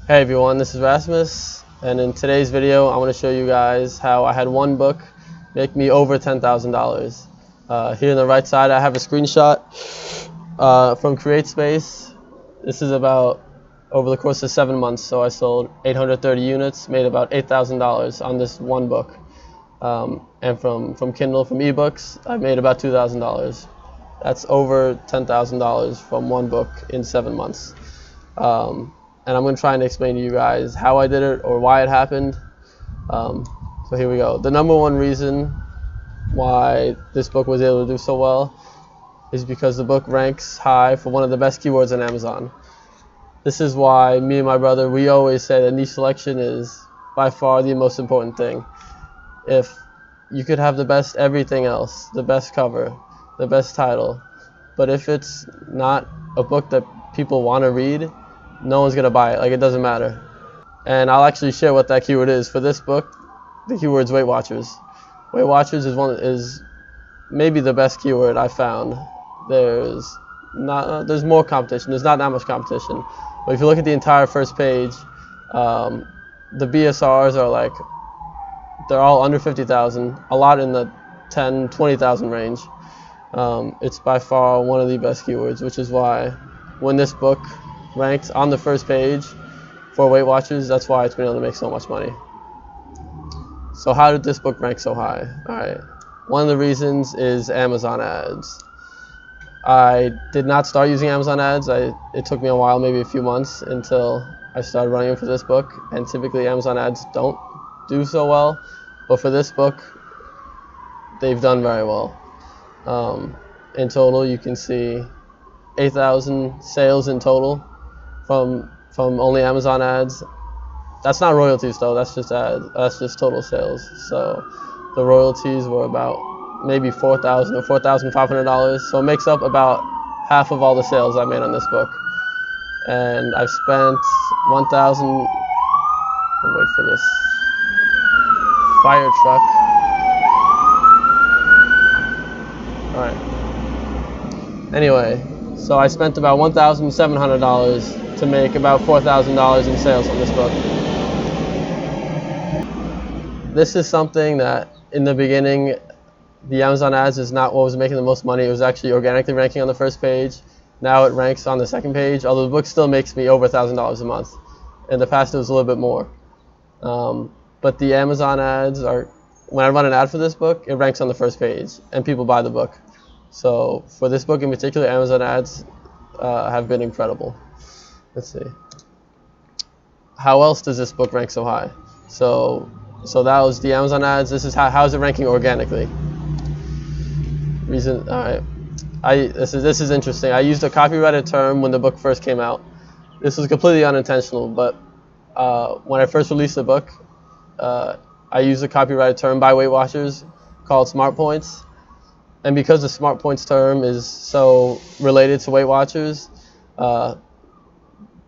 Hey everyone, this is Rasmus, and in today's video I want to show you guys how I had one book make me over $10,000. Here on the right side I have a screenshot from CreateSpace. This is about over the course of 7 months, so I sold 830 units, made about $8,000 on this one book. And from Kindle, from ebooks, I made about $2,000. That's over $10,000 from one book in 7 months. And I'm going to try and explain to you guys how I did it or why it happened. So here we go. The number one reason why this book was able to do so well is because the book ranks high for one of the best keywords on Amazon. This is why me and my brother, we always say that niche selection is by far the most important thing. If you could have the best everything else, the best cover, the best title, but if it's not a book that people want to read, no one's going to buy it. Like, it doesn't matter. And I'll actually share what that keyword is. For this book, the keyword's Weight Watchers. Weight Watchers is maybe the best keyword I found. There's more competition. There's not that much competition. But if you look at the entire first page, the BSRs are like, they're all under 50,000, a lot in the 10, 20,000 range. It's by far one of the best keywords, which is why when this book ranked on the first page for Weight Watchers, that's why it's been able to make so much money. So how did this book rank so high? Alright, one of the reasons is Amazon ads. I did not start using Amazon ads. It took me a while, maybe a few months, until I started running them for this book, and typically Amazon ads don't do so well, but for this book they've done very well. In total you can see 8,000 sales in total from only Amazon ads. That's not royalties though, that's just ads, that's just total sales. So the royalties were about maybe $4,000 or $4,500, so it makes up about half of all the sales I made on this book. And I've spent 1,000, I'll wait for this fire truck. Alright. Anyway, so I spent about $1,700 to make about $4,000 in sales on this book. This is something that in the beginning, the Amazon ads is not what was making the most money. It was actually organically ranking on the first page. Now it ranks on the second page, although the book still makes me over $1,000 a month. In the past it was a little bit more. But the Amazon ads are, when I run an ad for this book, it ranks on the first page and people buy the book. So for this book in particular, Amazon ads have been incredible. Let's see. How else does this book rank so high? So that was the Amazon ads. This is how is it ranking organically? Reason. All right. This is interesting. I used a copyrighted term when the book first came out. This was completely unintentional, but when I first released the book, I used a copyrighted term by Weight Watchers called Smart Points. And because the Smart Points term is so related to Weight Watchers,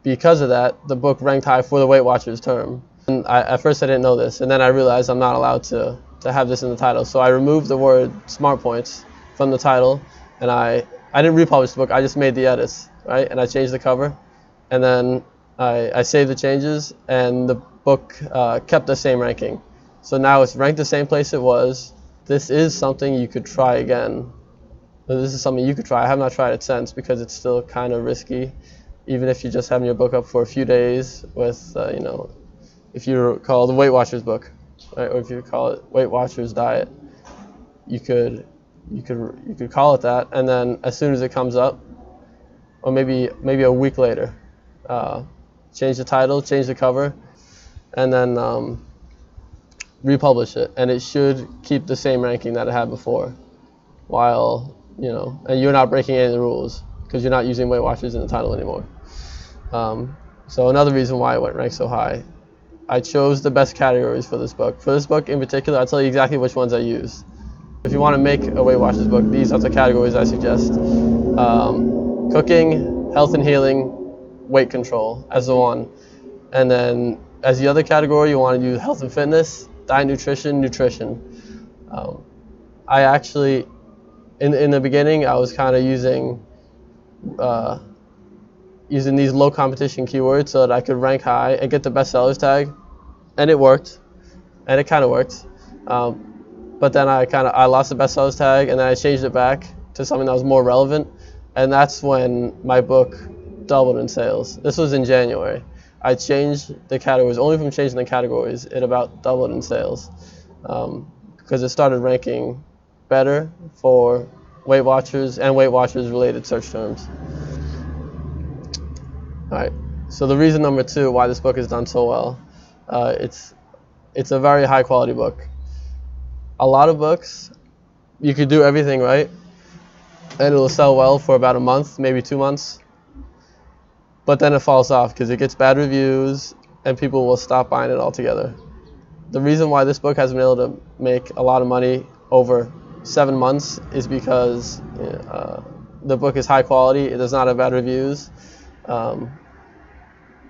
because of that, the book ranked high for the Weight Watchers term. And at first I didn't know this, and then I realized I'm not allowed to have this in the title. So I removed the word Smart Points from the title, and I didn't republish the book, I just made the edits, right? And I changed the cover, and then I saved the changes, and the book kept the same ranking. So now it's ranked the same place it was. This is something you could try again. This is something you could try. I have not tried it since because it's still kind of risky. Even if you just have your book up for a few days with, if you call the Weight Watchers book, right, or if you call it Weight Watchers Diet, you could call it that, and then as soon as it comes up, or maybe a week later, change the title, change the cover, and then republish it, and it should keep the same ranking that it had before, while and you're not breaking any of the rules because you're not using Weight Watchers in the title anymore. So another reason why it ranked so high, I chose the best categories for this book. For this book in particular, I'll tell you exactly which ones I used. If you want to make a Weight Watchers book, these are the categories I suggest. Cooking, health and healing, weight control as the one. And then as the other category, you want to use health and fitness, diet, nutrition. I actually, in the beginning, I was kind of using using these low competition keywords so that I could rank high and get the bestsellers tag, and it worked, and it kind of worked. But then I lost the bestsellers tag, and then I changed it back to something that was more relevant, and that's when my book doubled in sales. This was in January. I changed the categories. Only from changing the categories, it about doubled in sales, because it started ranking better for Weight Watchers and Weight Watchers related search terms. All right. So the reason number 2 why this book has done so well, it's a very high quality book. A lot of books, you could do everything right, and it'll sell well for about a month, maybe 2 months, but then it falls off because it gets bad reviews and people will stop buying it altogether. The reason why this book has been able to make a lot of money over 7 months is because the book is high quality, it does not have bad reviews,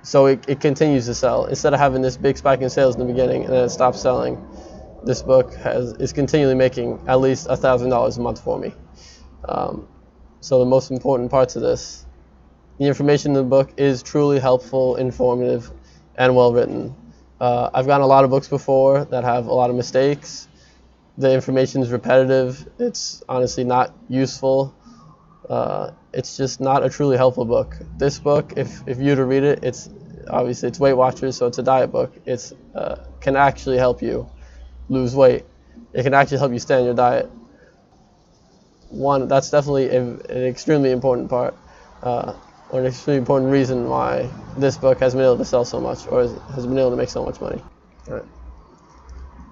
so it continues to sell. Instead of having this big spike in sales in the beginning and then it stops selling, this book is continually making at least $1,000 a month for me. So the most important parts of this, the information in the book is truly helpful, informative, and well written. I've gotten a lot of books before that have a lot of mistakes. The information is repetitive. It's honestly not useful. It's just not a truly helpful book. This book, if you were to read it, it's Weight Watchers, so it's a diet book. It's can actually help you lose weight. It can actually help you stay on your diet. That's definitely an extremely important part, or an extremely important reason why this book has been able to sell so much, or has been able to make so much money. All right.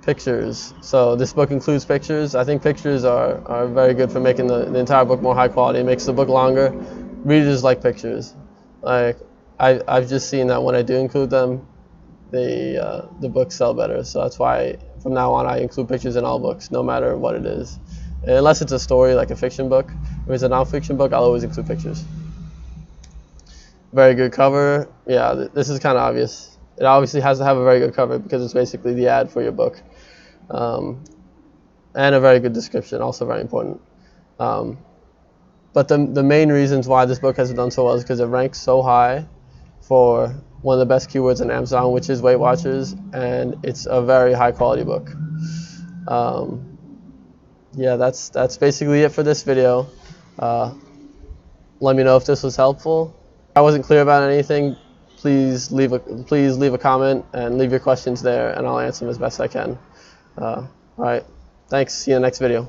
Pictures. So this book includes pictures. I think pictures are very good for making the entire book more high quality. It makes the book longer. Readers like pictures. Like I've just seen that when I do include them, the books sell better. So that's why from now on I include pictures in all books, no matter what it is. Unless it's a story like a fiction book. If it's a non-fiction book, I'll always include pictures. Very good cover. Yeah, this is kind of obvious. It obviously has to have a very good cover because it's basically the ad for your book. And a very good description, also very important. But the main reasons why this book has done so well is because it ranks so high for one of the best keywords on Amazon, which is Weight Watchers, and it's a very high quality book. Yeah, that's basically it for this video. Let me know if this was helpful. If I wasn't clear about anything, please leave a comment and leave your questions there, and I'll answer them as best I can. All right, thanks. See you in the next video.